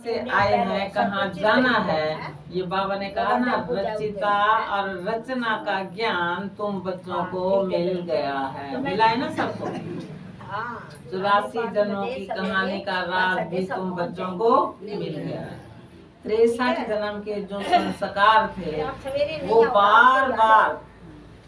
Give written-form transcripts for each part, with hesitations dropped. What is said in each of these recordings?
से आए हैं, कहाँ जाना है। ये बाबा ने कहा ना, रचिता और रचना का ज्ञान तुम बच्चों को मिल गया है, मिला है ना सबको। 84 जन्मों की कहानी का राज भी तुम बच्चों को मिल गया है। 63 जन्म के जो संस्कार थे वो बार बार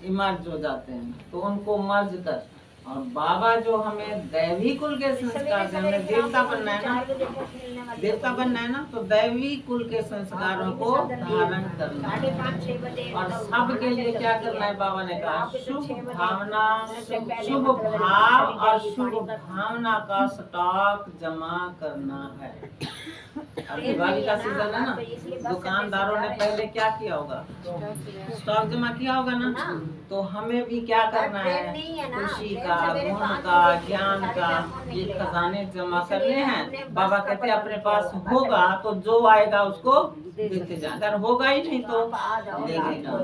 इमर्ज हो जाते हैं, तो उनको मर्ज कर, और बाबा जो हमें दैवी कुल के संस्कार से, हमें देवता बनना है ना, देवता बनना है ना, तो दैवी कुल के संस्कारों को धारण करना है। और सबके लिए क्या करना है, बाबा ने कहा शुभ भावना, शुभ भाव और शुभ भावना का स्टॉक जमा करना है। अब दिवाली का सीजन है ना, दुकानदारों ने पहले क्या किया होगा, स्टॉक जमा किया होगा ना। तो हमें भी क्या करना है, खुशी का, गुण का, ज्ञान का ये खजाने जमा करने हैं। बाबा कहते हैं अपने पास होगा तो जो आएगा उसको देते जा, अगर होगा ही नहीं तो देखेगा।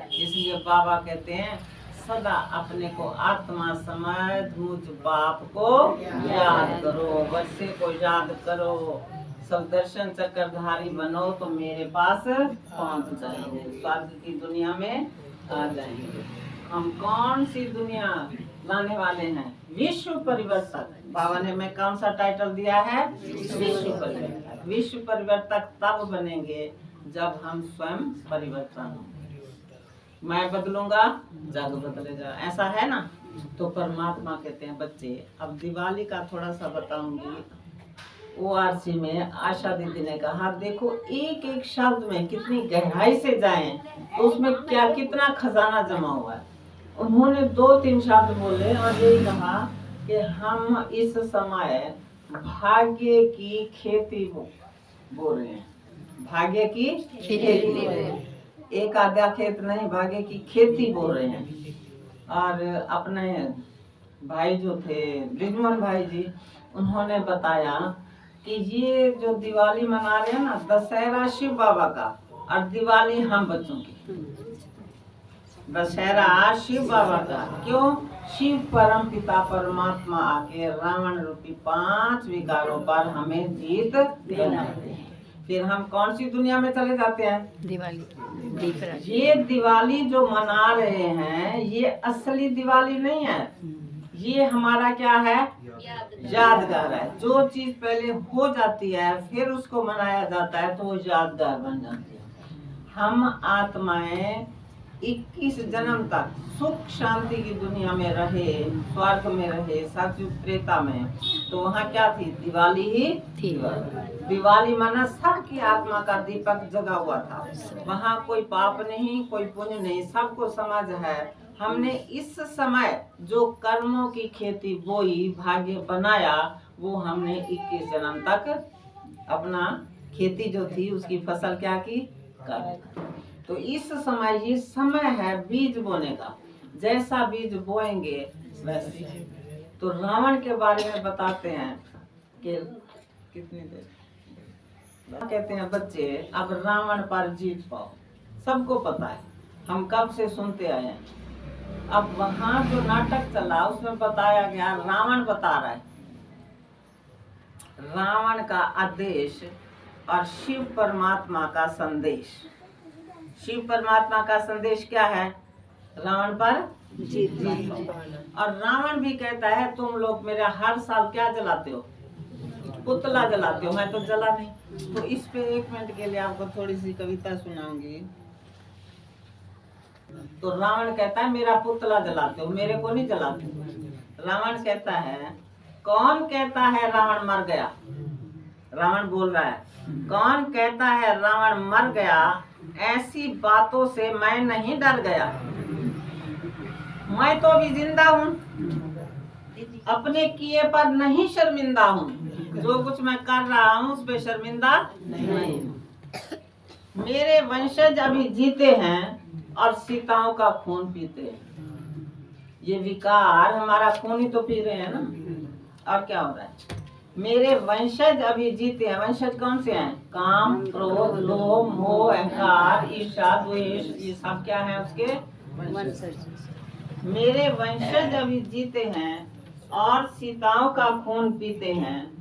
इसलिए बाबा कहते हैं सदा अपने को आत्मा समझ मुझ बाप को याद करो, बच्चे को याद करो, सब दर्शन चक्रधारी बनो तो मेरे पास पहुंच जाएंगे, स्वर्ग की दुनिया में आ जाएंगे। हम कौन सी दुनिया लाने वाले हैं, विश्व परिवर्तक। बाबा ने मैं कौन सा टाइटल दिया है, विश्व परिवर्तक। विश्व परिवर्तक तब बनेंगे जब हम स्वयं परिवर्तन होंगे। मैं बदलूंगा जग बदलेगा, ऐसा है ना। तो परमात्मा कहते हैं बच्चे, अब दिवाली का थोड़ा सा बताऊंगी। ORC में आशा दीदी ने कहा देखो एक एक शब्द में कितनी गहराई से जाएं तो उसमें क्या कितना खजाना जमा हुआ है। उन्होंने 2-3 शब्द बोले और यही कहा कि हम इस समय भाग्य की खेती बो रहे हैं, भाग्य की खेती, एक आधा खेत नहीं, भाग्य की खेती बो रहे हैं। और अपने भाई जो थे रिजमन भाई जी, उन्होंने बताया कि ये जो दिवाली मना रहे हैं ना, दशहरा शिव बाबा का और दिवाली हम बच्चों की। दशहरा शिव बाबा का, क्यों? शिव परम पिता परमात्मा आके रावण रूपी 5 विकारों पर हमें जीत दिलाते हैं। फिर हम कौन सी दुनिया में चले जाते हैं, दिवाली। ये दिवाली जो मना रहे हैं ये असली दिवाली नहीं है, ये हमारा क्या है, यादगार है। जो चीज पहले हो जाती है फिर उसको मनाया जाता है तो वो यादगार बन जाती है। हम आत्माएं 21 जन्म तक सुख शांति की दुनिया में रहे, स्वर्ग में रहे, सतयुग त्रेता में, तो वहाँ क्या थी, दिवाली ही थी। दिवाली माना सबकी आत्मा का दीपक जगा हुआ था। वहाँ कोई पाप नहीं, कोई पुण्य नहीं, सबको समझ है। हमने इस समय जो कर्मों की खेती बोई, भाग्य बनाया, वो हमने 21 जन्म तक अपना खेती जो थी उसकी फसल क्या की, कर। तो इस समय ये समय है बीज बोने का, जैसा बीज बोएंगे वैसे। तो रावण के बारे में बताते हैं कि कितनी देर कहते हैं बच्चे, अब रावण पर जीत पाओ, सबको पता है, हम कब से सुनते आए हैं। अब वहाँ जो नाटक चला उसमें बताया गया, रावण बता रहा है रावण का आदेश और शिव परमात्मा का संदेश। शिव परमात्मा का संदेश क्या है, रावण पर जीत। और रावण भी कहता है तुम लोग मेरा हर साल क्या जलाते हो, पुतला जलाते हो, मैं तो जला नहीं। तो इस पे 1 मिनट के लिए आपको थोड़ी सी कविता सुनाऊंगी। तो रावण कहता है मेरा पुतला जलाते हो, मेरे को नहीं जलाते। रावण कहता है, कौन कहता है रावण मर गया। रावण बोल रहा है, कौन कहता है रावण मर गया, ऐसी बातों से मैं नहीं डर गया। मैं तो अभी जिंदा हूँ, अपने किए पर नहीं शर्मिंदा हूँ, जो कुछ मैं कर रहा हूँ उस पे शर्मिंदा नहीं हूँ। मेरे वंशज अभी जीते हैं और सीताओं का खून पीते हैं। ये विकार हमारा खून ही तो पी रहे हैं ना, और क्या हो रहा है। मेरे वंशज अभी जीते हैं, वंशज कौन से हैं, काम, क्रोध, लोभ, मोह, अहंकार, ईर्ष्या, द्वेष, ये सब क्या है उसके वंशज। मेरे वंशज अभी जीते हैं और सीताओं का खून पीते हैं,